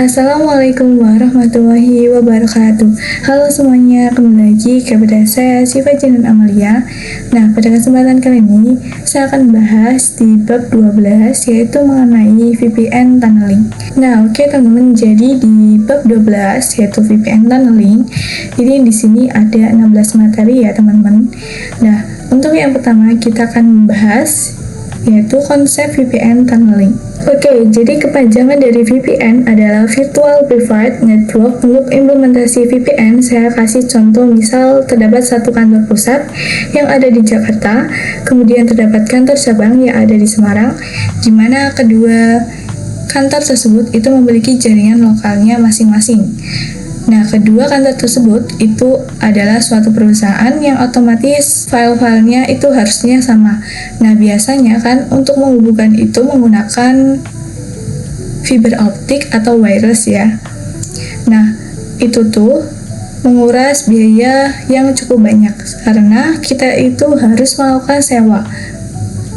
Assalamualaikum warahmatullahi wabarakatuh. Halo semuanya, kembali lagi kepada saya Syifa Janan Amalia. Nah, pada kesempatan kali ini saya akan bahas di bab 12, yaitu mengenai VPN tunneling. Nah, oke teman-teman, jadi di bab 12 yaitu VPN tunneling, jadi di sini ada 16 materi ya teman-teman. Nah, untuk yang pertama kita akan membahas yaitu konsep VPN tunneling. Oke, jadi kepanjangan dari VPN adalah Virtual Private Network. Untuk implementasi VPN, saya kasih contoh, misal terdapat satu kantor pusat yang ada di Jakarta, kemudian terdapat kantor cabang yang ada di Semarang, di mana kedua kantor tersebut itu memiliki jaringan lokalnya masing-masing. Nah, kedua kantor tersebut itu adalah suatu perusahaan yang otomatis file-filenya itu harusnya sama. Nah, biasanya kan untuk menghubungkan itu menggunakan fiber optik atau wireless ya. Nah, itu tuh menguras biaya yang cukup banyak karena kita itu harus melakukan sewa.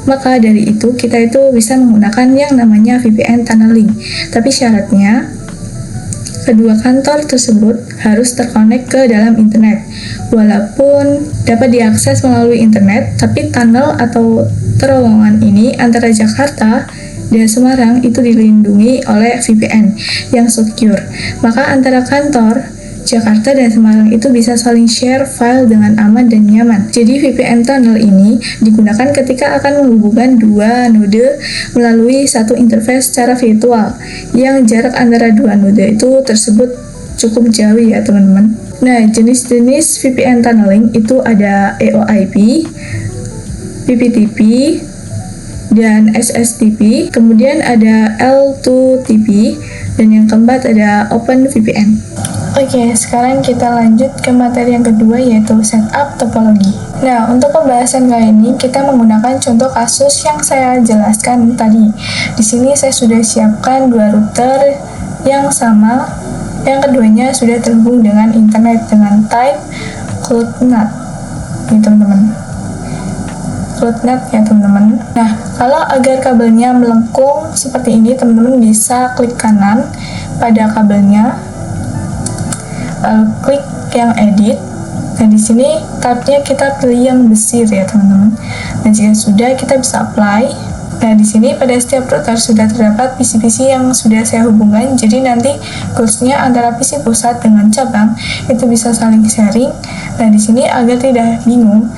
Maka dari itu kita itu bisa menggunakan yang namanya VPN tunneling. Tapi syaratnya kedua kantor tersebut harus terkonek ke dalam internet. Walaupun dapat diakses melalui internet, tapi tunnel atau terowongan ini antara Jakarta dan Semarang itu dilindungi oleh VPN yang secure. Maka antara kantor Jakarta dan Semarang itu bisa saling share file dengan aman dan nyaman. Jadi VPN tunnel ini digunakan ketika akan menghubungkan dua node melalui satu interface secara virtual yang jarak antara dua node itu tersebut cukup jauh ya teman-teman. Nah, jenis-jenis VPN tunneling itu ada EOIP, PPTP, dan SSTP, kemudian ada L2TP, dan yang keempat ada OpenVPN. Oke, sekarang kita lanjut ke materi yang kedua yaitu setup topologi. Nah, untuk pembahasan kali ini kita menggunakan contoh kasus yang saya jelaskan tadi. Di sini saya sudah siapkan dua router yang sama, yang keduanya sudah terhubung dengan internet dengan type CloudNet. Nih teman-teman. CloudNet ya teman-teman. Nah, kalau agar kabelnya melengkung seperti ini, teman-teman bisa klik kanan pada kabelnya, lalu klik yang edit. Nah, di sini tabnya kita pilih yang besir ya teman-teman. Nah, jika sudah, kita bisa apply. Nah, di sini pada setiap router sudah terdapat PC-PC yang sudah saya hubungkan. Jadi nanti goalsnya antara PC pusat dengan cabang itu bisa saling sharing. Nah, di sini agar tidak bingung,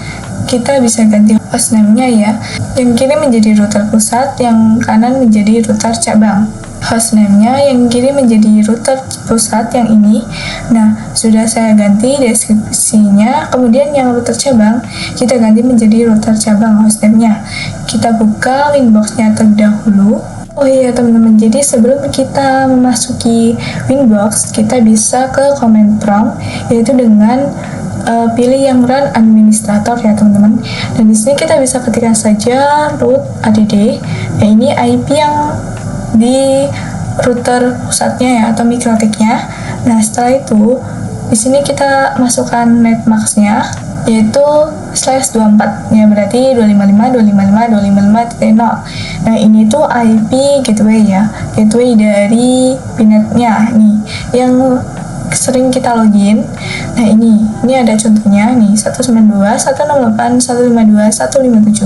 kita bisa ganti hostname-nya ya. Yang kiri menjadi router pusat, yang kanan menjadi router cabang. Hostname-nya yang kiri menjadi router pusat yang ini. Nah, sudah saya ganti deskripsinya. Kemudian yang router cabang kita ganti menjadi router cabang hostname-nya. Kita buka Winbox-nya terlebih dahulu. Oh iya teman-teman, jadi sebelum kita memasuki Winbox, kita bisa ke command prompt, yaitu dengan pilih yang run administrator ya teman-teman. Dan di sini kita bisa ketikkan saja root add. Nah, ini IP yang di router pusatnya ya atau mikrotiknya. Nah, setelah itu di sini kita masukkan netmasknya yaitu /24 ya, berarti 255.255.255.0. Nah, ini tuh IP gateway ya, gateway dari pinetnya nih yang sering kita login. Nah, ini ada contohnya nih, 192.168.152.157.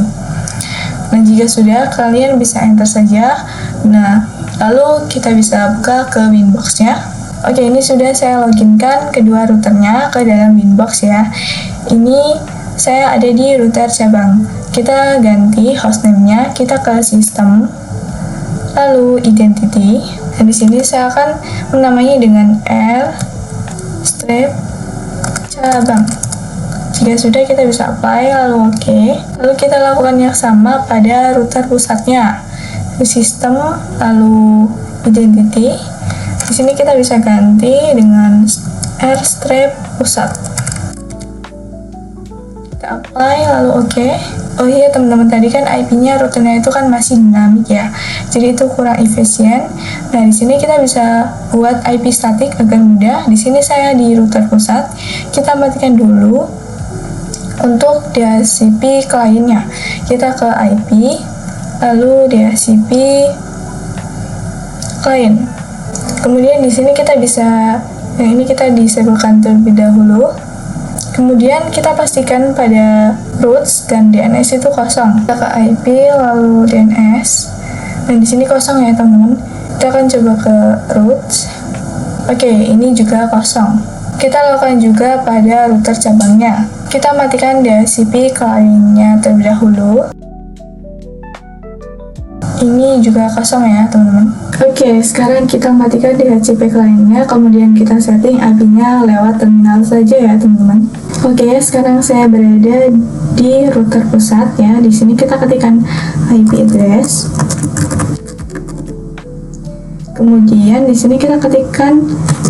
Nah, jika sudah, kalian bisa enter saja. Nah, lalu kita bisa buka ke Winbox-nya. Oke, ini sudah saya loginkan kedua routernya ke dalam Winbox ya. Ini saya ada di router cabang. Kita ganti hostname-nya, kita ke sistem, lalu identity. Dan di sini saya akan menamainya dengan R/cabang. Jika sudah, kita bisa apply, lalu oke. Lalu kita lakukan yang sama pada router pusatnya. Di sistem, lalu identity. Di sini kita bisa ganti dengan R/pusat. Kita apply, lalu oke. Oh iya teman-teman, tadi kan IP-nya routernya itu kan masih dinamik ya. Jadi itu kurang efisien. Nah, di sini kita bisa buat IP statik agar mudah. Di sini saya di router pusat. Kita matikan dulu. Untuk DHCP kliennya, kita ke IP, lalu DHCP klien. Kemudian di sini kita bisa, ini kita disablekan terlebih dahulu. Kemudian kita pastikan pada routes dan DNS itu kosong. Kita ke IP lalu DNS. Dan di sini kosong ya teman-teman. Kita akan coba ke routes. Oke, ini juga kosong. Kita lakukan juga pada router cabangnya. Kita matikan DHCP client-nya terlebih dahulu. Ini juga kosong ya teman-teman. Oke, sekarang kita matikan DHCP client-nya, kemudian kita setting IP-nya lewat terminal saja ya teman-teman. Oke, sekarang saya berada di router pusat ya. Di sini kita ketikkan IP address. Kemudian di sini kita ketikkan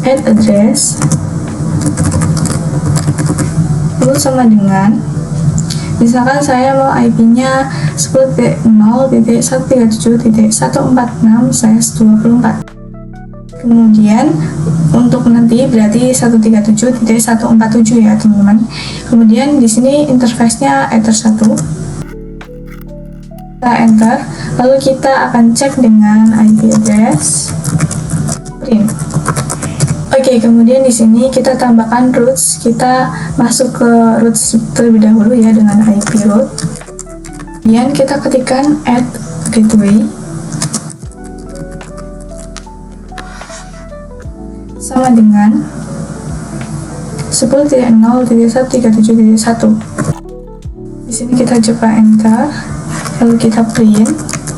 add address. Lalu sama dengan, misalkan saya mau IP-nya 10.0.137.146/24. Kemudian untuk nanti berarti 137.147 ya teman-teman. Kemudian di sini interface-nya Ether1. Kita enter, lalu kita akan cek dengan IP address print. Oke, kemudian di sini kita tambahkan routes. Kita masuk ke routes terlebih dahulu ya dengan IP route. Kemudian kita ketikkan add gateway sama dengan 10.0.137.1. Di sini kita coba enter, lalu kita print.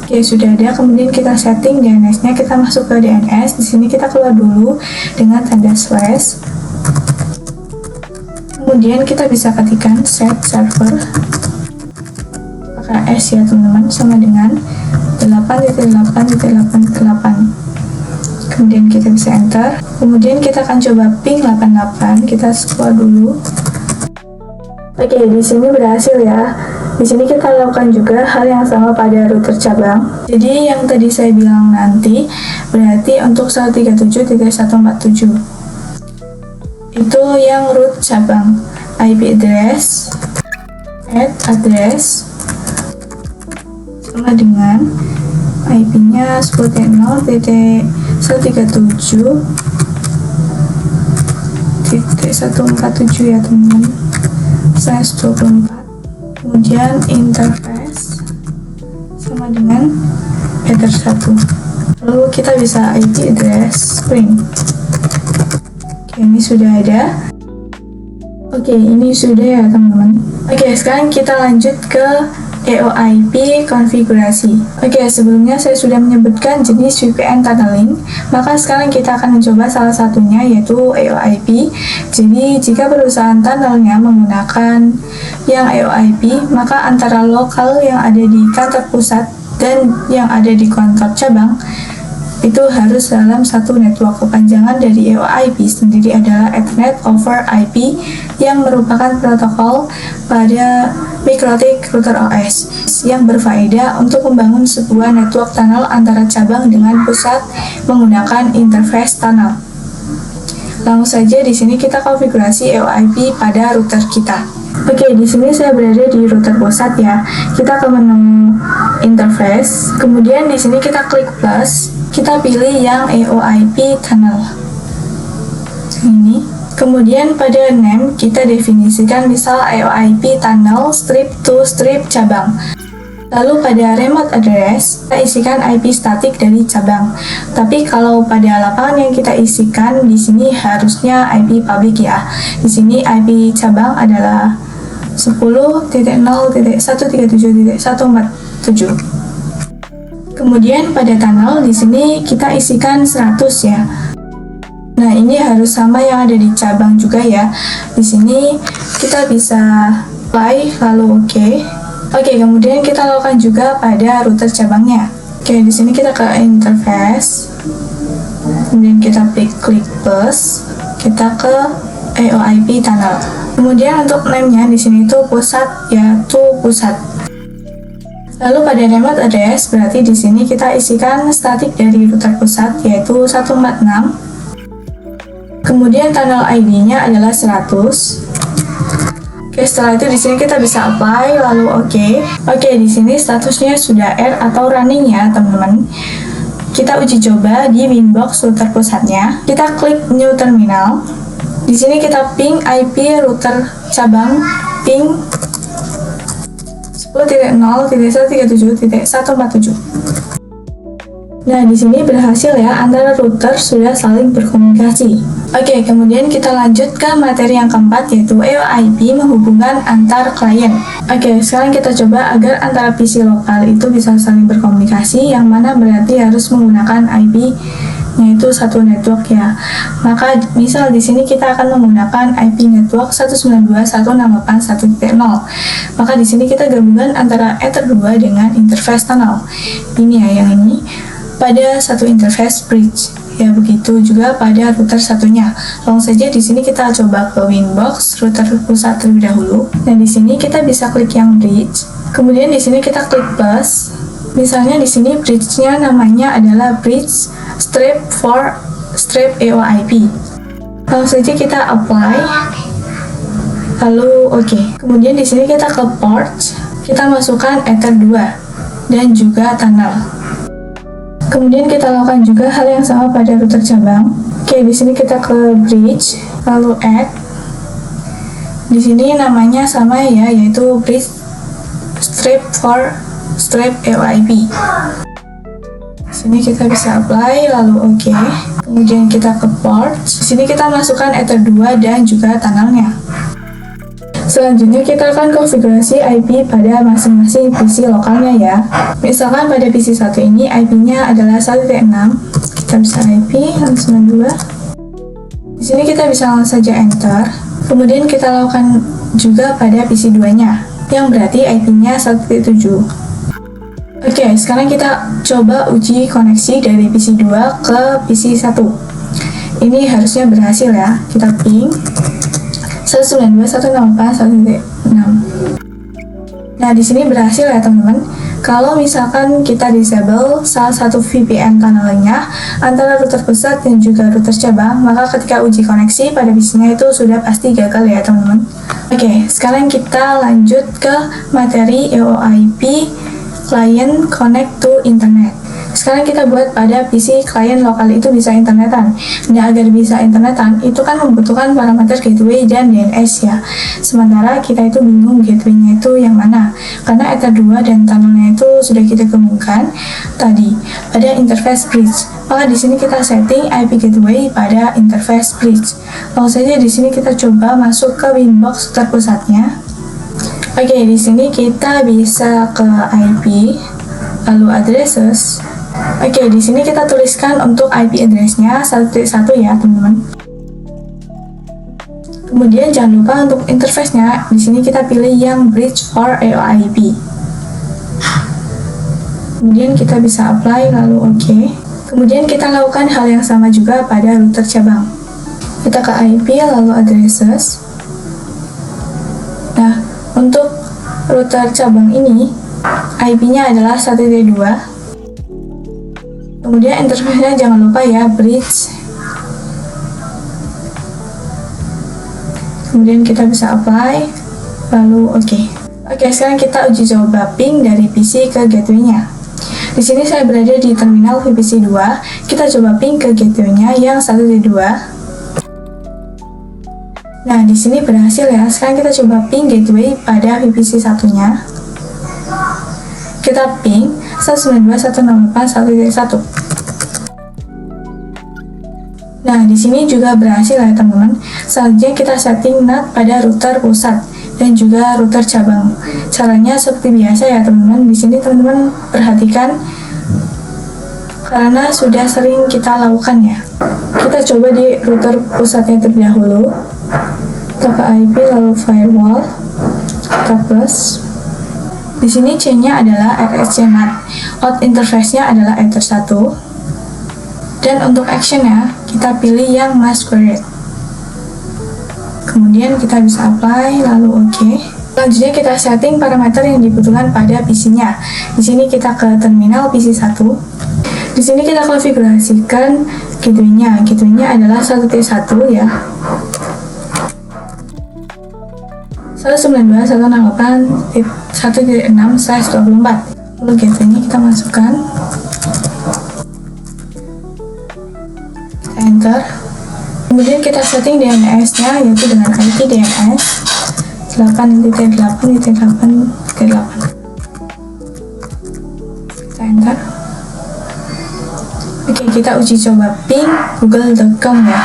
Oke, sudah ada. Kemudian kita setting DNS-nya, kita masuk ke DNS. Di sini kita keluar dulu dengan tanda slash. Kemudian kita bisa ketikkan set server pakai S ya teman-teman, sama dengan 8.8.8.8. Kemudian kita bisa enter. Kemudian kita akan coba ping 88. Kita scroll dulu. Oke, di sini berhasil ya. Di sini kita lakukan juga hal yang sama pada router cabang. Jadi yang tadi saya bilang nanti berarti untuk 137.147 itu yang root cabang. IP address, add address sama dengan IP-nya 10.0.137.147 ya teman-teman. /24. Kemudian interface sama dengan Ether1. Lalu kita bisa IP address string. Oke, ini sudah ada. Oke, ini sudah ya teman-teman. Oke, sekarang kita lanjut ke EOIP konfigurasi. Oke, sebelumnya saya sudah menyebutkan jenis VPN tunneling, maka sekarang kita akan mencoba salah satunya, yaitu EOIP. Jadi, jika perusahaan tunnelnya menggunakan yang EOIP, maka antara lokal yang ada di kantor pusat dan yang ada di kantor cabang itu harus dalam satu network. Kepanjangan dari EOIP sendiri adalah Ethernet over IP, yang merupakan protokol pada MikroTik Router OS yang berfaedah untuk membangun sebuah network tunnel antara cabang dengan pusat menggunakan interface tunnel. Langsung saja di sini kita konfigurasi EOIP pada router kita. Oke, di sini saya berada di router pusat ya. Kita ke menu interface, kemudian di sini kita klik plus, kita pilih yang EOIP tunnel. Ini. Kemudian pada name kita definisikan misal EOIP tunnel strip to strip cabang. Lalu pada remote address kita isikan IP statik dari cabang. Tapi kalau pada lapangan yang kita isikan di sini harusnya IP public ya. Di sini IP cabang adalah 10.0.137.147. Kemudian pada tunnel di sini kita isikan 100 ya. Nah, ini harus sama yang ada di cabang juga ya. Di sini kita bisa apply lalu oke. Oke, kemudian kita lakukan juga pada router cabangnya. Oke, di sini kita ke interface. Kemudian kita klik plus, kita ke EOIP tunnel. Kemudian untuk name-nya di sini itu pusat, yaitu pusat. Lalu pada remote address berarti di sini kita isikan statik dari router pusat yaitu 146. Kemudian tunnel ID-nya adalah 100. Oke, setelah itu di sini kita bisa apply lalu oke. Oke, di sini statusnya sudah air atau running ya, teman-teman. kita uji coba di Winbox router pusatnya. Kita klik New Terminal. Di sini kita ping IP router cabang ping 10.0.137.147. Nah, di sini berhasil ya, antara router sudah saling berkomunikasi. Oke, kemudian kita lanjut ke materi yang keempat, yaitu EOIP menghubungkan antar klien. Oke, sekarang kita coba agar antara PC lokal itu bisa saling berkomunikasi, yang mana berarti harus menggunakan IP yaitu satu network ya. Maka misal di sini kita akan menggunakan IP network 192.168.1.0. Maka di sini kita gabungkan antara Ether 2 dengan interface tunnel. Ini ya, yang ini pada satu interface bridge. Ya, begitu juga pada router satunya. Langsung saja di sini kita coba ke Winbox router pusat terlebih dahulu. Nah, di sini kita bisa klik yang bridge. Kemudian di sini kita klik plus. Misalnya di sini bridge-nya namanya adalah bridge strip for strip EOIP. Langsung saja kita apply. Lalu oke. Kemudian di sini kita ke port. Kita masukkan Ether 2 dan juga tunnel. Kemudian kita lakukan juga hal yang sama pada router cabang. Oke, di sini kita ke bridge, lalu add. Di sini namanya sama ya, yaitu bridge strip for strip EOIP. Di sini kita bisa apply, lalu oke. Kemudian kita ke port. Di sini kita masukkan Ether 2 dan juga tunnelnya. Selanjutnya kita akan konfigurasi IP pada masing-masing PC lokalnya ya. Misalkan pada PC satu ini IP-nya adalah 1.6. Kita bisa IP 192. Di sini kita bisa langsung saja enter. Kemudian kita lakukan juga pada PC 2-nya, yang berarti IP-nya 1.7. Oke, sekarang kita coba uji koneksi dari PC 2 ke PC 1. Ini harusnya berhasil ya. Kita ping 192.168.1.6. Nah, di sini berhasil ya teman-teman. Kalau misalkan kita disable salah satu VPN tunnelnya antara router pusat dan juga router cabang, maka ketika uji koneksi pada PC-nya itu sudah pasti gagal ya teman-teman. Oke, sekarang kita lanjut ke materi EOIP Client Connect to Internet. Sekarang kita buat pada PC klien lokal itu bisa internetan. Nah, agar bisa internetan, itu kan membutuhkan parameter gateway dan DNS ya. Sementara kita itu bingung gateway-nya itu yang mana. Karena Ether 2 dan tunnelnya itu sudah kita gabungkan tadi pada interface bridge. Maka di sini kita setting IP gateway pada interface bridge. Langsung saja di sini kita coba masuk ke Winbox terpusatnya. Oke, di sini kita bisa ke IP, lalu addresses. Oke, di sini kita tuliskan untuk IP address-nya 1.1 ya, teman-teman. Kemudian jangan lupa untuk interface-nya, di sini kita pilih yang bridge for EOIP. Kemudian kita bisa apply, lalu oke. Kemudian kita lakukan hal yang sama juga pada router cabang. Kita ke IP, lalu addresses. Nah, untuk router cabang ini, IP-nya adalah 1.2. Kemudian interface-nya jangan lupa ya, bridge. Kemudian kita bisa apply, lalu oke. Oke, sekarang kita uji coba ping dari PC ke gateway-nya. Di sini saya berada di terminal VPC 2. Kita coba ping ke gateway-nya yang 1.2. Nah, di sini berhasil ya. Sekarang kita coba ping gateway pada VPC 1-nya. Kita ping 192.168.1.1. Nah, di sini juga berhasil ya teman-teman. Selanjutnya kita setting NAT pada router pusat dan juga router cabang. Caranya seperti biasa ya teman-teman. Di sini teman-teman perhatikan karena sudah sering kita lakukan ya. Kita coba di router pusatnya terlebih dahulu. Kita ke IP lalu firewall. Kita plus. Di sini chain-nya adalah RSC NAT. Out interface-nya adalah Ether 1. Dan untuk action-nya, kita pilih yang masquerade. Kemudian kita bisa apply, lalu oke. Selanjutnya kita setting parameter yang dibutuhkan pada PC-nya. Di sini kita ke terminal PC 1. Di sini kita konfigurasikan gateway-nya. Gateway-nya adalah 1.1 ya. 192.168.1.6/24. Lalu gateway-nya kita masukkan. enter. Kemudian kita setting DNS-nya yaitu dengan IP DNS 8.8.8.8. Kita enter. Oke, kita uji coba ping google.com ya.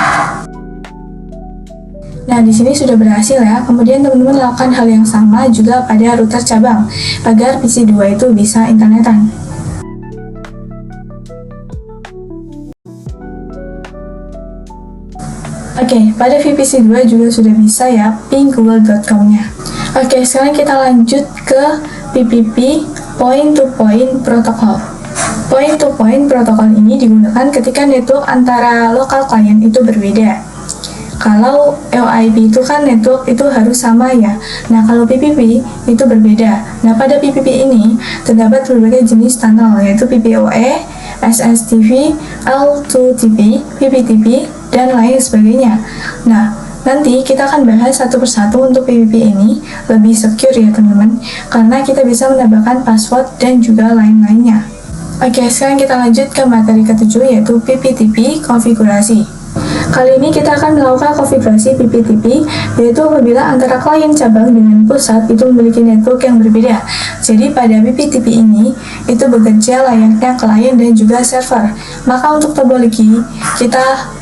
Nah, di sini sudah berhasil ya. Kemudian teman-teman lakukan hal yang sama juga pada router cabang agar PC2 itu bisa internetan. Oke, pada VPC2 juga sudah bisa ya ping google.com-nya. Oke, sekarang kita lanjut ke PPP point-to-point protocol. Point-to-point protokol ini digunakan ketika network antara lokal klien itu berbeda. Kalau LIP itu kan network itu harus sama ya. Nah, kalau PPP itu berbeda. Nah, pada PPP ini terdapat berbagai jenis tunnel yaitu PPoE, SSTP, L2TP, PPTP, dan lain sebagainya. Nah, nanti kita akan bahas satu persatu untuk PPP ini lebih secure ya teman-teman, karena kita bisa menambahkan password dan juga lain-lainnya. Oke, sekarang kita lanjut ke materi ketujuh yaitu PPTP konfigurasi. Kali ini kita akan melakukan konfigurasi PPTP, yaitu apabila antara klien cabang dengan pusat itu memiliki network yang berbeda. Jadi pada PPTP ini, itu bekerja layaknya klien dan juga server. Maka untuk topologi, kita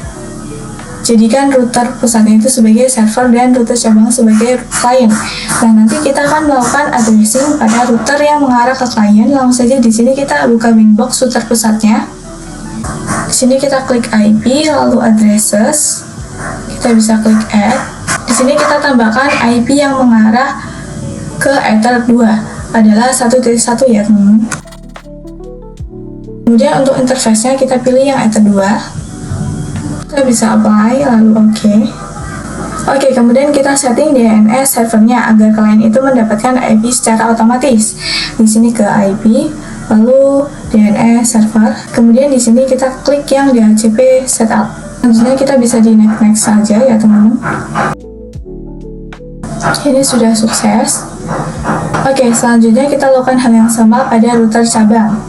jadikan router pusatnya itu sebagai server dan router cabang sebagai klien. Nah, nanti kita akan melakukan addressing pada router yang mengarah ke klien. Langsung saja di sini kita buka winbox router pusatnya. Di sini kita klik IP, lalu addresses. Kita bisa klik add. Di sini kita tambahkan IP yang mengarah ke Ether 2 adalah 1.1 ya teman-teman. Kemudian untuk interface-nya kita pilih yang Ether 2. Kita bisa apply, lalu OK. Oke, kemudian kita setting DNS servernya agar klien itu mendapatkan IP secara otomatis. Di sini ke IP, lalu DNS server. Kemudian di sini kita klik yang DHCP setup. Selanjutnya kita bisa di next saja ya teman-teman. Ini sudah sukses. Oke, selanjutnya kita lakukan hal yang sama pada router cabang.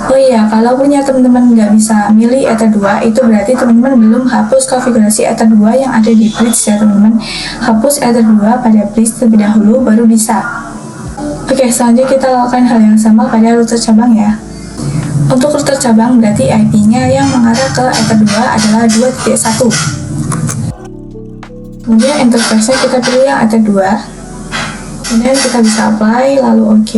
Oh iya, kalau punya teman-teman nggak bisa milih Ether 2, itu berarti teman-teman belum hapus konfigurasi Ether 2 yang ada di bridge ya teman-teman. Hapus Ether 2 pada bridge terlebih dahulu, baru bisa. Oke, selanjutnya kita lakukan hal yang sama pada router cabang ya. Untuk router cabang berarti IP-nya yang mengarah ke Ether 2 adalah 2.1. Kemudian interface-nya kita pilih yang Ether 2. Kemudian kita bisa apply, lalu OK.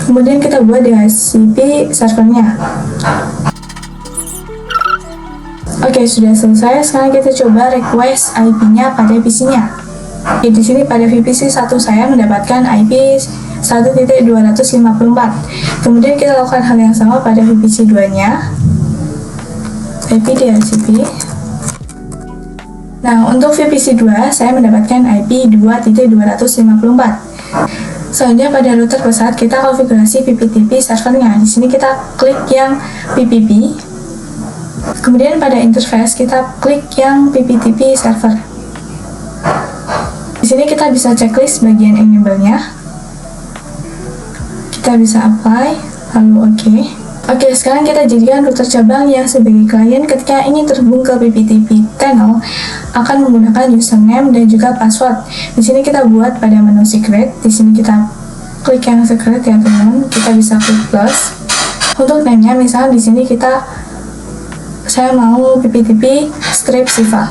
Kemudian kita buat DHCP servernya. Oke, sudah selesai. Sekarang kita coba request IP-nya pada PC-nya. Di sini pada VPC 1 saya mendapatkan IP 1.254. Kemudian kita lakukan hal yang sama pada VPC 2-nya. IP DHCP. Nah, untuk VPC 2 saya mendapatkan IP 2.254. Selanjutnya pada router pusat kita konfigurasi PPTP servernya. Di sini kita klik yang PPP. Kemudian pada interface kita klik yang PPTP server. Di sini kita bisa checklist bagian enable-nya. Kita bisa apply, lalu OK. Oke, sekarang kita jadikan router cabang yang sebagai klien ketika ingin terhubung ke PPTP tunnel akan menggunakan username dan juga password. Di sini kita buat pada menu secret. Di sini kita klik yang secret ya teman-teman. Kita bisa klik plus. Untuk name-nya misalnya di sini saya mau PPTP script Siva.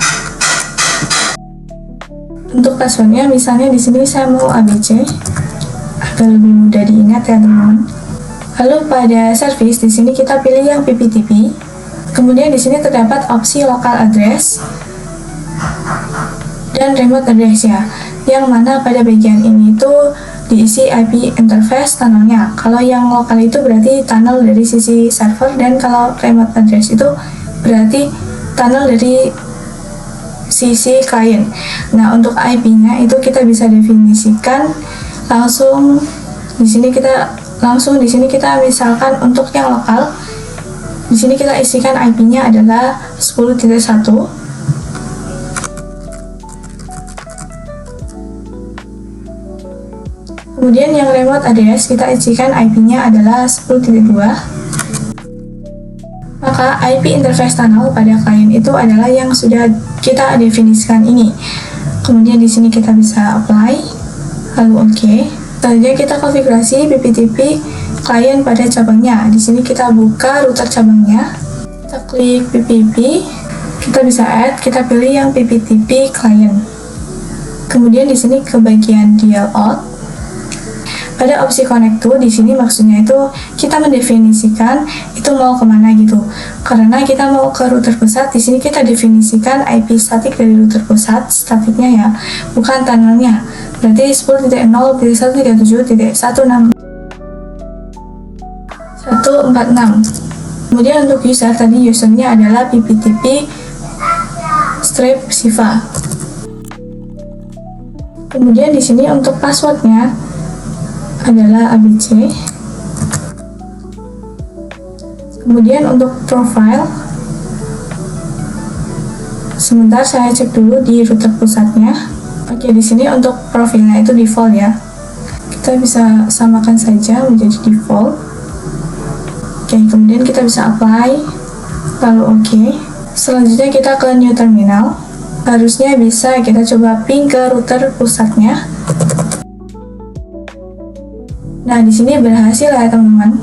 Untuk passwordnya misalnya di sini saya mau ABC agar lebih mudah diingat ya teman-teman. Lalu pada service di sini kita pilih yang PPTP. Kemudian di sini terdapat opsi local address dan remote address ya. Yang mana pada bagian ini itu diisi IP interface tunnelnya. Kalau yang lokal itu berarti tunnel dari sisi server, dan kalau remote address itu berarti tunnel dari sisi klien. Nah, untuk IP-nya itu kita bisa definisikan langsung di sini kita misalkan untuk yang lokal di sini kita isikan IP-nya adalah 10.1. Kemudian yang remote address kita isikan IP-nya adalah 10.2. Maka maka IP interface tunnel pada klien itu adalah yang sudah kita definisikan ini. Kemudian di sini kita bisa apply, lalu OK. Selanjutnya kita konfigurasi PPTP klien pada cabangnya. Di sini kita buka router cabangnya, kita klik PPP, kita bisa add, kita pilih yang PPTP klien. Kemudian di sini ke bagian dial out. Pada opsi connect to, di sini maksudnya itu kita mendefinisikan itu mau kemana gitu. Karena kita mau ke router pusat, di sini kita definisikan IP statik dari router pusat, statiknya ya, bukan tunnelnya. Berarti 10.0.1.7.146. Kemudian untuk user, tadi usernya adalah PPTP strip Siva. Kemudian di sini untuk passwordnya adalah ABC. Kemudian untuk profile, sebentar saya cek dulu di router pusatnya. Oke, di sini untuk profilnya itu default ya. Kita bisa samakan saja menjadi default. Oke, kemudian kita bisa apply, lalu OK. Selanjutnya kita ke new terminal. Harusnya bisa kita coba ping ke router pusatnya. Nah, di sini berhasil ya teman-teman.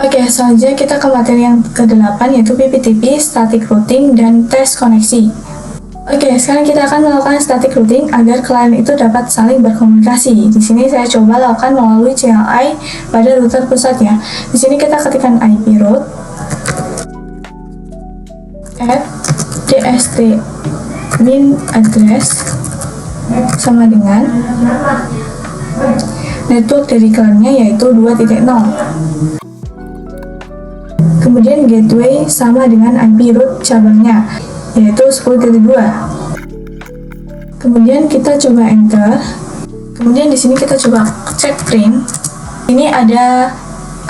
Oke, selanjutnya kita ke materi yang ke-8 yaitu PPTP, static routing, dan tes koneksi. Oke, sekarang kita akan melakukan static routing agar klien itu dapat saling berkomunikasi. Di sini saya coba lakukan melalui CLI pada router pusat ya. Di sini kita ketikkan IP route add dst min address sama dengan network dari kliennya yaitu 2.0. Kemudian gateway sama dengan IP route cabangnya yaitu 10.2. Kemudian kita coba enter. Kemudian di sini kita coba cek print. Ini ada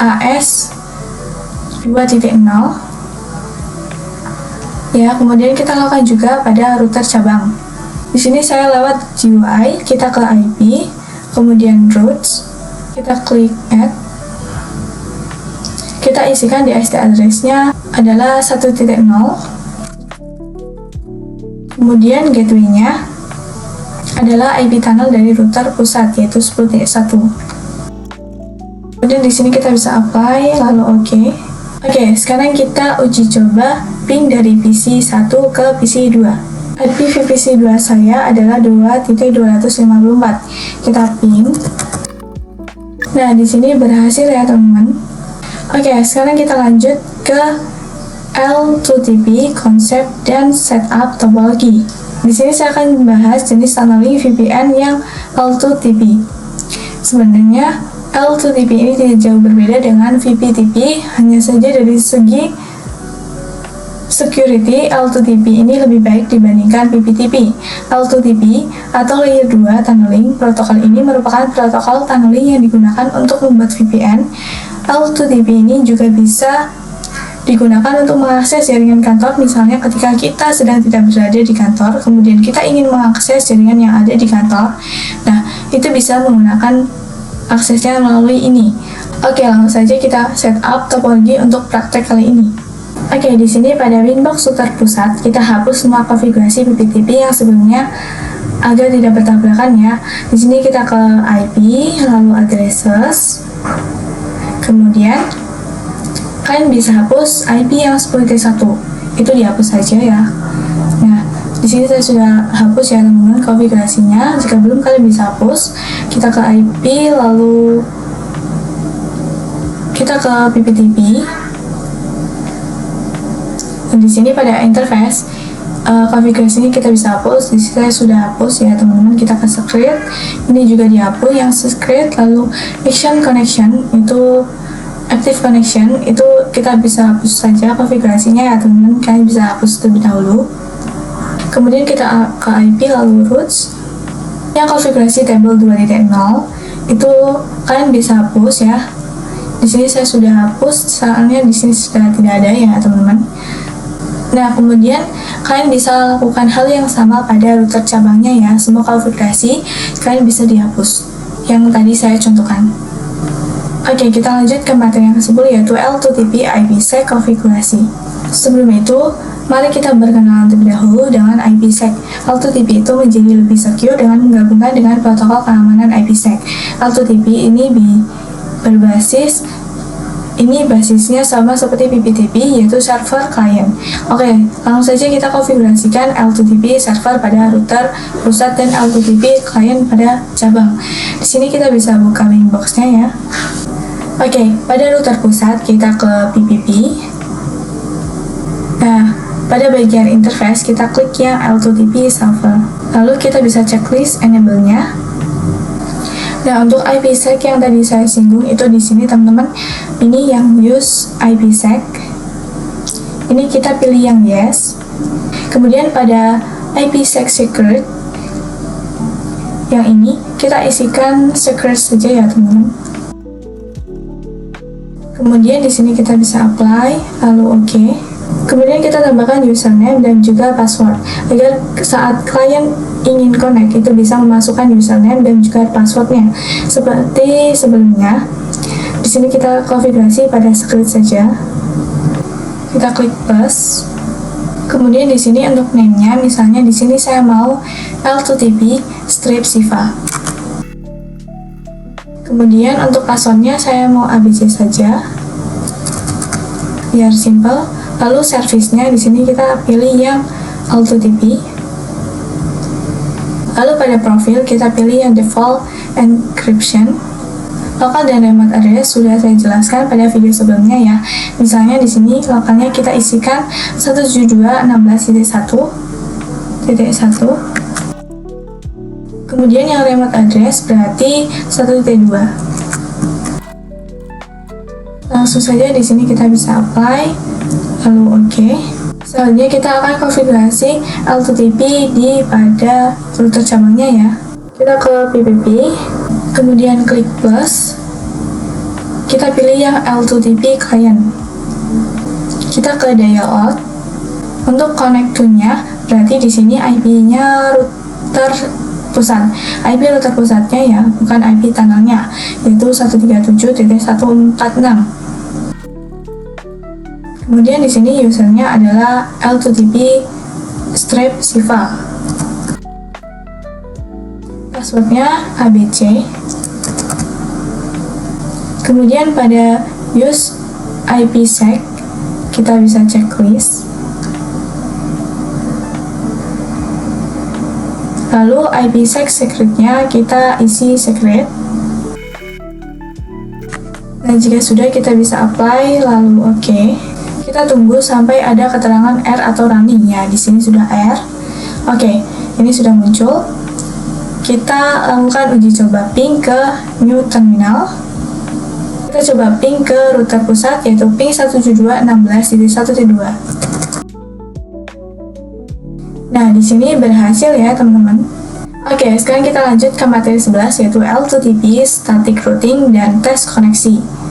AS 2.0. Ya, kemudian kita lakukan juga pada router cabang. Di sini saya lewat GUI, kita ke IP, kemudian routes, kita klik add, kita isikan di DST address-nya adalah 1.0, kemudian gateway-nya adalah IP tunnel dari router pusat yaitu 10.1. Kemudian di sini kita bisa apply, lalu OK. Oke, sekarang kita uji coba ping dari PC 1 ke PC 2. IP VPC 2 saya adalah 2.254. Kita ping. Nah, di sini berhasil ya, teman-teman. Oke, sekarang kita lanjut ke L2TP, konsep dan setup topologi. Di sini saya akan membahas jenis tunneling VPN yang L2TP. Sebenarnya L2TP ini tidak jauh berbeda dengan VPTP, hanya saja dari segi security, L2TP ini lebih baik dibandingkan VPTP. L2TP atau Layer 2 Tunneling, protokol ini merupakan protokol tunneling yang digunakan untuk membuat VPN. L2TP ini juga bisa digunakan untuk mengakses jaringan kantor, misalnya ketika kita sedang tidak berada di kantor, kemudian kita ingin mengakses jaringan yang ada di kantor. Nah, itu bisa menggunakan aksesnya melalui ini. Oke, langsung saja kita setup topologi untuk praktek kali ini. Oke, di sini pada Winbox router pusat, kita hapus semua konfigurasi PPTP yang sebelumnya agar tidak bertabrakan ya. Di sini kita ke IP, lalu addresses, kemudian kalian bisa hapus IP yang 10.1, itu dihapus saja ya. Nah, di sini saya sudah hapus ya teman-teman konfigurasinya. Jika belum, kalian bisa hapus. Kita ke IP, lalu kita ke PPTP. Dan di sini pada interface konfigurasi ini kita bisa hapus. Di sini saya sudah hapus ya teman-teman. Kita ke script, ini juga dihapus yang script. Lalu action connection itu active connection itu kita bisa hapus saja konfigurasinya ya teman-teman. Kalian bisa hapus terlebih dahulu. Kemudian kita ke IP lalu routes. Yang konfigurasi table 2.0 itu kalian bisa hapus ya. Di sini saya sudah hapus, soalnya di sini sudah tidak ada ya teman-teman. Nah, kemudian kalian bisa lakukan hal yang sama pada router cabangnya ya. Semua konfigurasi kalian bisa dihapus yang tadi saya contohkan. Oke, kita lanjut ke materi yang ke-10 yaitu L2TP IPsec konfigurasi. Sebelum itu, mari kita berkenalan terlebih dahulu dengan IPsec. L2TP itu menjadi lebih secure dengan menggabungkan dengan protokol keamanan IPsec. L2TP ini basisnya sama seperti PPTP, yaitu server client. Oke, langsung saja kita konfigurasikan L2TP server pada router pusat dan L2TP client pada cabang. Di sini kita bisa buka link box-nya ya. Oke, pada router pusat kita ke PPP. Nah, pada bagian interface kita klik yang L2TP server. Lalu kita bisa checklist enable-nya. Nah, untuk IPsec yang tadi saya singgung itu di sini teman-teman, ini yang use IPsec. Ini kita pilih yang yes. Kemudian pada IPsec secret yang ini kita isikan secret saja ya teman-teman. Kemudian di sini kita bisa apply, lalu oke. Kemudian kita tambahkan username dan juga password agar saat klien ingin connect itu bisa memasukkan username dan juga passwordnya seperti sebelumnya. Di sini kita konfigurasi pada script saja. Kita klik plus. Kemudian di sini untuk name-nya, misalnya di sini saya mau L2TP strip Siva. Kemudian untuk passwordnya saya mau ABC saja, biar simple. Lalu servisnya di sini kita pilih yang L2TP. Lalu pada profil kita pilih yang default encryption. Lokal dan remote address sudah saya jelaskan pada video sebelumnya ya. Misalnya di sini lokalnya kita isikan 172.16.1.1. Kemudian yang remote address berarti 1.2. Langsung saja di sini kita bisa apply, lalu oke. Selanjutnya kita akan konfigurasi L2TP di pada router cabangnya ya. Kita ke PPP, kemudian klik plus. Kita pilih yang L2TP client. Kita ke dial out. Untuk connect to-nya berarti di sini IP-nya router pusat. IP router pusatnya ya, bukan IP tunnelnya, yaitu 137.146. Kemudian di sini usernya adalah L2TP strip Siva. Passwordnya ABC. Kemudian pada use IPsec kita bisa checklist. Lalu IPsec secretnya kita isi secret. Dan jika sudah kita bisa apply, lalu oke. Kita tunggu sampai ada keterangan R atau running ya. Di sini sudah R. Oke, ini sudah muncul. Kita lakukan uji coba ping ke new terminal. Kita coba ping ke router pusat yaitu ping 172.16.1.2. Nah, di sini berhasil ya teman-teman. Oke, sekarang kita lanjut ke materi 11 yaitu L2TP static routing dan tes koneksi.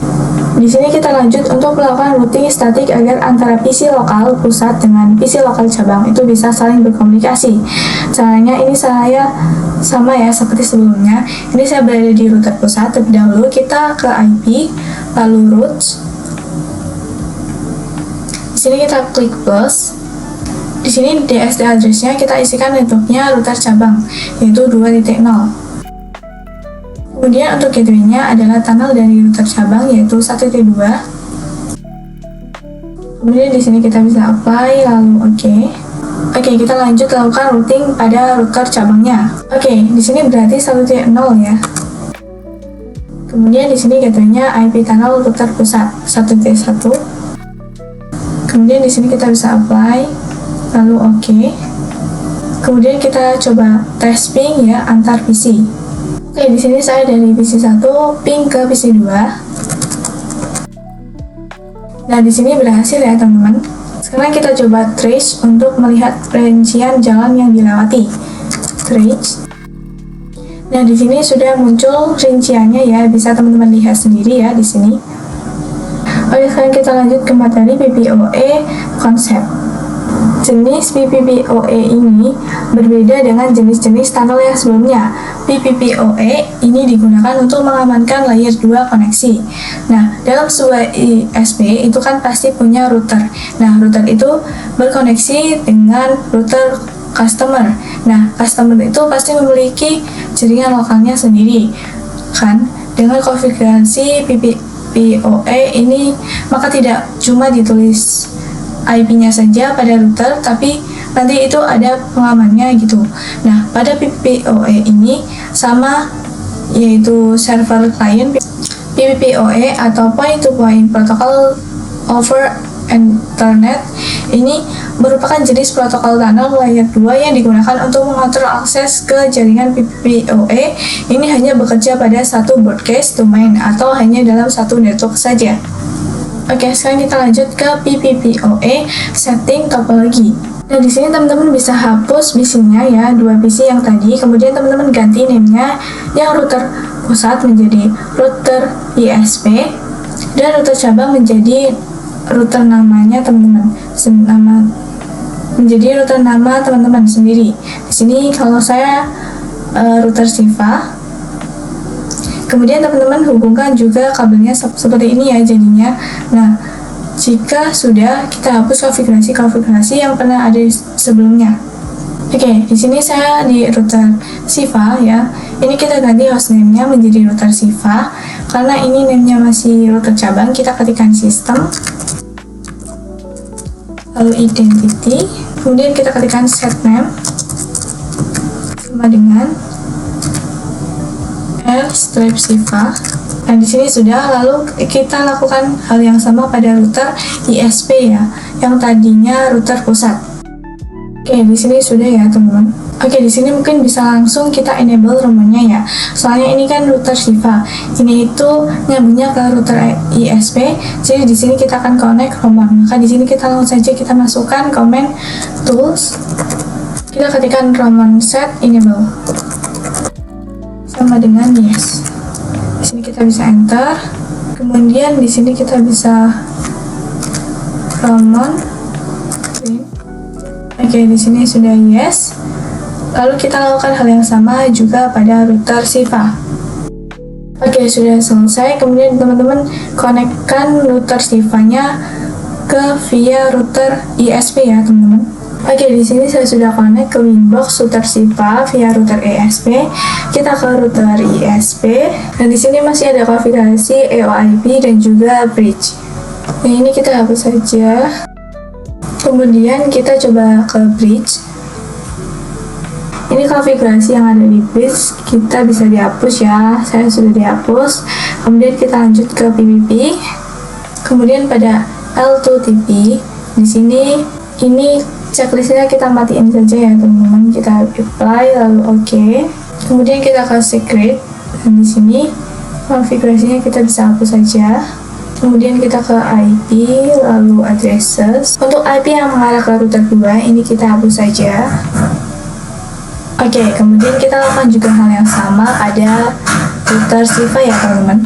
Di sini kita lanjut untuk melakukan routing statik agar antara PC lokal pusat dengan PC lokal cabang itu bisa saling berkomunikasi. Caranya ini saya sama ya seperti sebelumnya. Ini saya berada di router pusat. Terlebih dahulu kita ke IP, lalu routes. Di sini kita klik plus. Di sini DSD address-nya kita isikan networknya router cabang yaitu 2.0. Kemudian untuk gateway-nya adalah tunnel dari router cabang yaitu 1.2. Kemudian di sini kita bisa apply lalu oke. Oke, kita lanjut lakukan routing pada router cabangnya. Oke, di sini berarti 1.0 ya. Kemudian di sini gateway-nya IP tunnel router pusat 1.1. Kemudian di sini kita bisa apply lalu oke. Kemudian kita coba tes ping ya antar PC. Oke, di sini saya dari PC 1 ping ke PC 2. Nah, di sini berhasil ya, teman-teman. Sekarang kita coba trace untuk melihat rincian jalan yang dilewati. Trace. Nah, di sini sudah muncul rinciannya ya, bisa teman-teman lihat sendiri ya di sini. Oke, sekarang kita lanjut ke materi PPOE konsep. Jenis PPPoE ini berbeda dengan jenis-jenis tunnel yang sebelumnya. PPPoE ini digunakan untuk mengamankan layer 2 koneksi. Nah, dalam sebuah ISP itu kan pasti punya router. Nah, router itu berkoneksi dengan router customer. Nah, customer itu pasti memiliki jaringan lokalnya sendiri, kan? Dengan konfigurasi PPPoE ini, maka tidak cuma ditulis IP-nya saja pada router, tapi nanti itu ada pengamannya gitu. Nah, pada PPPoE ini sama, yaitu server client. PPPoE atau point-to-point protocol over Ethernet ini merupakan jenis protokol tunnel layer 2 yang digunakan untuk mengatur akses ke jaringan. PPPoE ini hanya bekerja pada satu broadcast domain atau hanya dalam satu network saja. Oke, sekarang kita lanjut ke PPPoE setting topologi. Nah, di sini teman-teman bisa hapus PC-nya ya, 2 PC yang tadi, kemudian teman-teman ganti name-nya yang router pusat menjadi router ISP dan router cabang menjadi router namanya teman-teman, menjadi router nama teman-teman sendiri. Di sini kalau saya router Siva. Kemudian teman-teman hubungkan juga kabelnya seperti ini ya jadinya. Nah, jika sudah, kita hapus konfigurasi yang pernah ada sebelumnya. Oke, di sini saya di router Siva ya. Ini kita ganti hostname-nya menjadi router Siva. Karena ini name-nya masih router cabang, kita ketikkan sistem, lalu identity, kemudian kita ketikkan set name sama dengan Siva. Nah, di sini sudah, lalu kita lakukan hal yang sama pada router ISP ya, yang tadinya router pusat. Oke, di sini sudah ya, teman-teman. Oke, di sini mungkin bisa langsung kita enable romannya ya. Soalnya ini kan router Siva. Ini itu nyambungnya ke router ISP. Jadi di sini kita akan connect roman. Maka di sini kita langsung saja kita masukkan command tools. Kita ketikkan roman set enable sama dengan yes. Di sini kita bisa enter. Kemudian di sini kita bisa roman. Oke, di sini sudah yes. Lalu kita lakukan hal yang sama juga pada router Siva. Oke, sudah selesai. Kemudian teman-teman konekkan router Siva-nya ke via router ISP ya, teman-teman. Oke, di sini saya sudah connect ke Winbox router Siva via router ISP. Kita ke router ISP. Dan di sini masih ada konfigurasi EOIP dan juga bridge. Nah, ini kita hapus saja. Kemudian kita coba ke bridge. Ini konfigurasi yang ada di bridge, kita bisa dihapus ya. Saya sudah dihapus. Kemudian kita lanjut ke PPP. Kemudian pada L2TP, di sini ini checklistnya kita matiin saja ya, teman-teman. Kita apply lalu OK. Kemudian kita ke secret. Dan di sini konfigurasinya kita bisa hapus saja. Kemudian kita ke IP, lalu addresses. Untuk IP yang mengarah ke router 2, ini kita hapus saja. Oke, kemudian kita lakukan juga hal yang sama pada router Siva ya, teman-teman.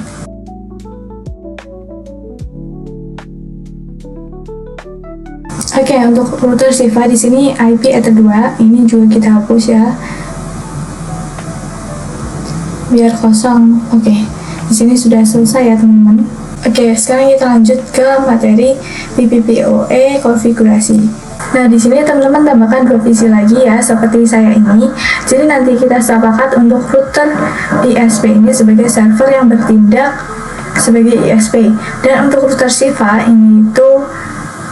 Oke, untuk router Siva di sini IP Ether 2, ini juga kita hapus ya. Biar kosong. Oke, di sini sudah selesai ya, teman-teman. Oke, sekarang kita lanjut ke materi PPPoE konfigurasi. Nah, di sini teman-teman tambahkan 2 PC lagi ya, seperti saya ini. Jadi nanti kita sepakat untuk router ISP ini sebagai server yang bertindak sebagai ISP. Dan untuk router Siva ini itu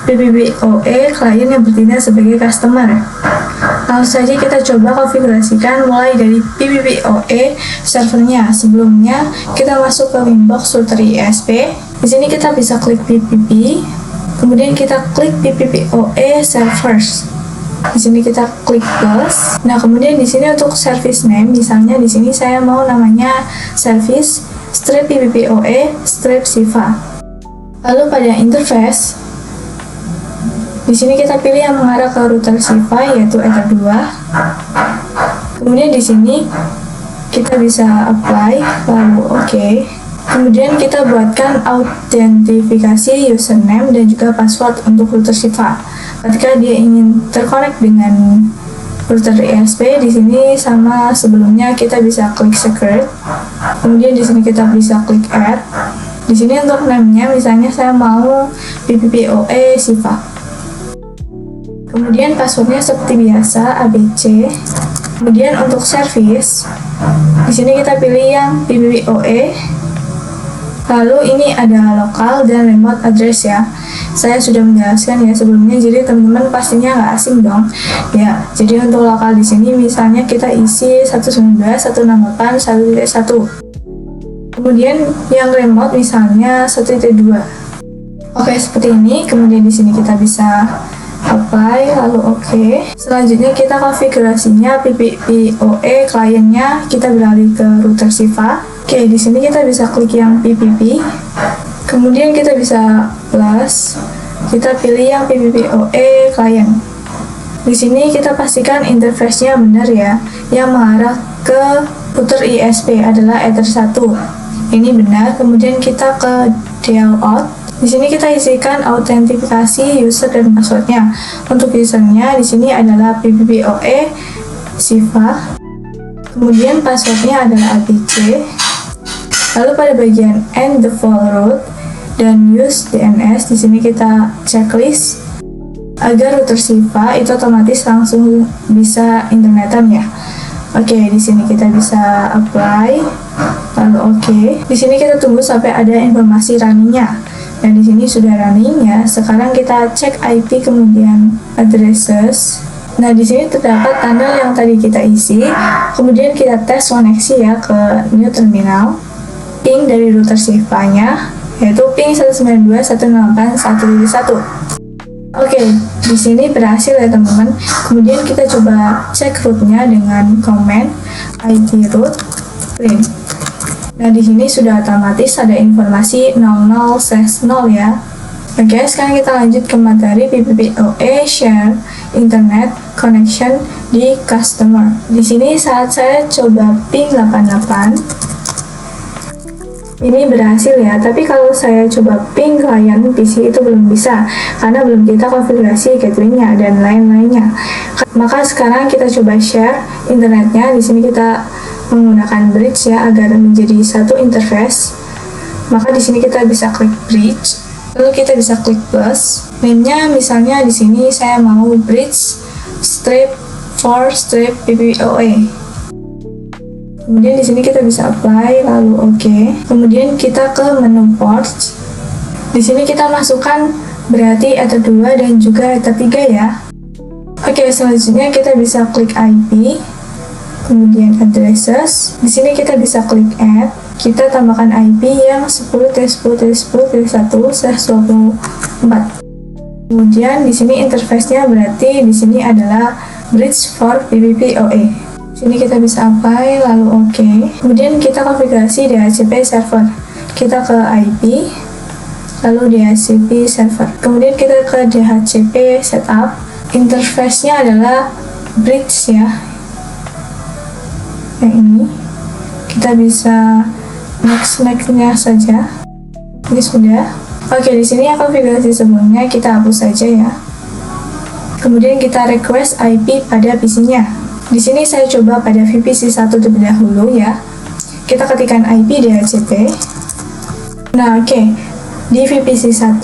PPPoE klien yang bertindak sebagai customer. Langsung saja kita coba konfigurasikan mulai dari PPPoE servernya. Sebelumnya kita masuk ke Winbox router ISP. Di sini kita bisa klik PPP. Kemudian kita klik PPPoE servers. Di sini kita klik plus. Nah, kemudian di sini untuk service name, misalnya di sini saya mau namanya service strip PPPoE strip Siva. Lalu pada interface, di sini kita pilih yang mengarah ke router Siva yaitu Ether 2. Kemudian di sini kita bisa apply lalu OK. Kemudian kita buatkan autentifikasi username dan juga password untuk router Siva. Ketika dia ingin terkonek dengan router ISP, di sini sama sebelumnya kita bisa klik secret. Kemudian di sini kita bisa klik add. Di sini untuk name-nya misalnya saya mau PPPoE Siva. Kemudian passwordnya seperti biasa ABC. Kemudian untuk service, di sini kita pilih yang PPPoE. Lalu ini ada lokal dan remote address ya. Saya sudah menjelaskan ya sebelumnya, jadi teman-teman pastinya nggak asing dong. Ya, jadi untuk lokal di sini misalnya kita isi 192.168.1.1. Kemudian yang remote misalnya 1.2. Oke, seperti ini. Kemudian di sini kita bisa apply, lalu oke. Selanjutnya kita konfigurasinya PPPoE kliennya, kita beralih ke router Siva. Oke, di sini kita bisa klik yang PPP. Kemudian kita bisa plus, kita pilih yang PPPoE klien. Di sini kita pastikan interface-nya benar ya, yang mengarah ke router ISP adalah Ether 1. Ini benar. Kemudian kita ke dial out. Di sini kita isikan autentifikasi user dan passwordnya. Untuk usernya di sini adalah PPPoE Siva. Kemudian passwordnya adalah ABC. Lalu pada bagian end the full route dan use DNS, di sini kita checklist agar router Siva itu otomatis langsung bisa internetan ya. Oke, di sini kita bisa apply, lalu oke. Di sini kita tunggu sampai ada informasi runningnya. Dan di sini sudah running ya. Sekarang kita cek IP kemudian addresses. Nah, di sini terdapat tanggal yang tadi kita isi. Kemudian kita tes koneksi ya ke new terminal. Ping dari router Siva-nya yaitu ping 192.168.1.1. Oke, di sini berhasil ya teman-teman. Kemudian kita coba cek root-nya dengan command it root clean. Nah, di sini sudah otomatis ada informasi 00/0 ya. Oke, sekarang kita lanjut ke materi PPPoE share internet connection di customer. Di sini saat saya coba ping 88, ini berhasil ya, tapi kalau saya coba ping klien PC itu belum bisa karena belum kita konfigurasi gateway-nya dan lain-lainnya. Maka sekarang kita coba share internetnya. Di sini kita menggunakan bridge ya agar menjadi satu interface. Maka di sini kita bisa klik bridge, lalu kita bisa klik plus. Name-nya misalnya di sini saya mau bridge strip for strip PPPoE. Kemudian di sini kita bisa apply, lalu oke. Kemudian kita ke menu ports. Di sini kita masukkan berarti Ether 2 dan juga Ether 3 ya. Oke, selanjutnya kita bisa klik IP. Kemudian addresses. Di sini kita bisa klik add. Kita tambahkan IP yang 10.10.10.1/24. Kemudian di sini interface-nya berarti di sini adalah bridge for PPPoE. Sini kita bisa apply, lalu oke. Kemudian kita konfigurasi DHCP server. Kita ke IP, lalu DHCP server. Kemudian kita ke DHCP setup. Interface-nya adalah bridge ya. Yang ini. Kita bisa next-nya saja. Ini sudah. Oke, di sini yang konfigurasi sebelumnya kita hapus saja ya. Kemudian kita request IP pada PC-nya. Di sini saya coba pada VPC 1 terlebih dahulu ya. Kita ketikkan IP DHCP. Nah, oke. Di VPC 1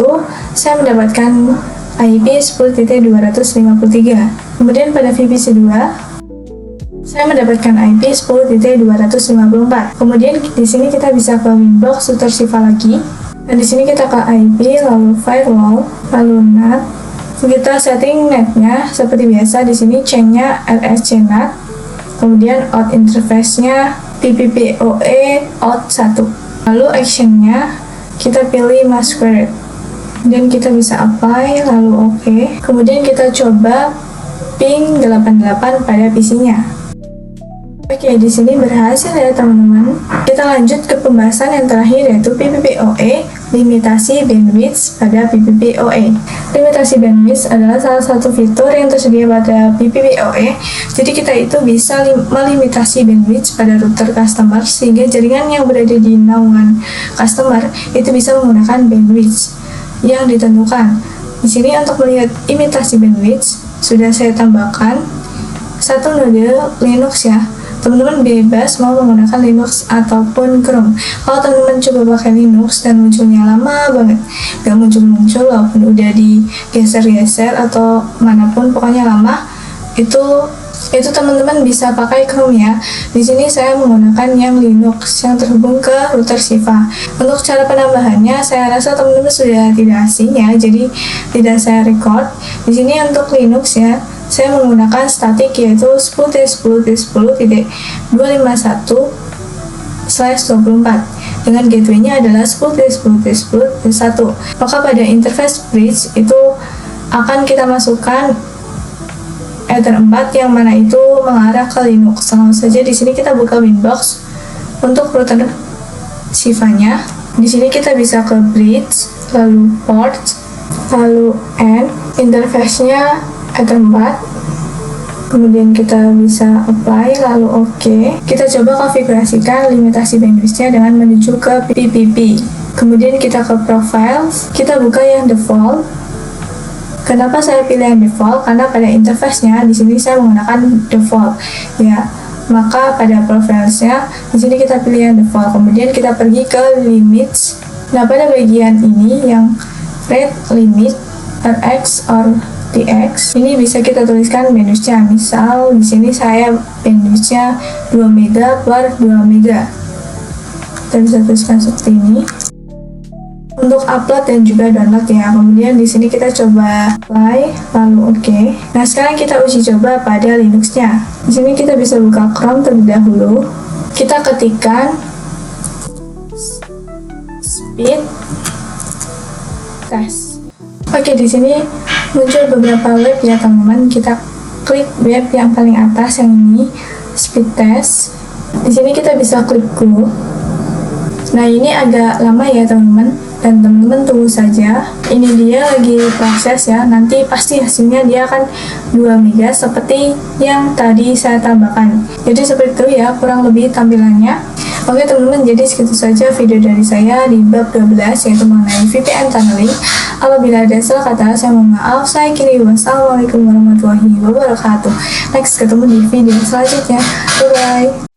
saya mendapatkan IP 10.253. Kemudian pada VPC 2 saya mendapatkan IP 10.254. Kemudian di sini kita bisa ke Winbox router Siva lagi. Dan di sini kita ke IP, lalu firewall, lalu NAT. Kita setting netnya seperti biasa. Di sini chain-nya RSCNAT, kemudian out interface-nya PPPoE out 1. Lalu action-nya kita pilih masquerade dan kita bisa apply, lalu oke. Kemudian kita coba ping 88 pada PC-nya. Oke, di sini berhasil ya teman-teman. Kita lanjut ke pembahasan yang terakhir yaitu PPPoE, limitasi bandwidth pada PPPoE. Limitasi bandwidth adalah salah satu fitur yang tersedia pada PPPoE. Jadi kita itu bisa melimitasi bandwidth pada router customer sehingga jaringan yang berada di naungan customer itu bisa menggunakan bandwidth yang ditentukan. Di sini untuk melihat imitasi bandwidth, sudah saya tambahkan satu node Linux ya. Teman-teman bebas mau menggunakan Linux ataupun Chrome. Kalau teman-teman coba pakai Linux dan munculnya lama banget, gak muncul-muncul walaupun udah digeser-geser atau manapun, pokoknya lama, itu teman-teman bisa pakai Chrome ya. Di sini saya menggunakan yang Linux yang terhubung ke router Shiva. Untuk cara penambahannya, saya rasa teman-teman sudah tidak asing ya, jadi tidak saya record. Di sini untuk Linux ya, saya menggunakan static yaitu 10.10.10.251/24 dengan gateway-nya adalah 10.10.10.1. Maka pada interface bridge itu akan kita masukkan Ether 4 yang mana itu mengarah ke Linux. Langsung saja di sini kita buka Winbox untuk router Shiva-nya. Di sini kita bisa ke bridge, lalu port, lalu end, interface-nya Ether 4, kemudian kita bisa apply, lalu OK. Kita coba konfigurasikan limitasi bandwidth-nya dengan menuju ke PPP. Kemudian kita ke profiles, kita buka yang default. Kenapa saya pilih yang default? Karena pada interface-nya di sini saya menggunakan default ya. Maka pada profiles-nya di sini kita pilih yang default. Kemudian kita pergi ke limits. Nah, pada bagian ini yang rate limit Rx or TX, ini bisa kita tuliskan bandwidth-nya. Misal di sini saya bandwidth-nya 2 mega per 2 mega. Kita bisa tuliskan seperti ini. Untuk upload dan juga download ya. Kemudian di sini kita coba apply, lalu OK. Nah, sekarang kita uji coba pada Linux-nya. Di sini kita bisa buka Chrome terlebih dahulu. Kita ketikkan speed test. Oke, di sini muncul beberapa web ya teman-teman. Kita klik web yang paling atas yang ini, speed test. Di sini kita bisa klik go. Nah, ini agak lama ya teman-teman, dan teman-teman tunggu saja. Ini dia lagi proses ya. Nanti pasti hasilnya dia akan 2 mega seperti yang tadi saya tambahkan. Jadi seperti itu ya kurang lebih tampilannya. Oke teman-teman, jadi segitu saja video dari saya di bab 12 yaitu mengenai VPN tunneling. Apabila ada salah kata, saya mohon maaf. Saya kiri, wassalamualaikum warahmatullahi wabarakatuh. Next, ketemu di video selanjutnya. Bye-bye.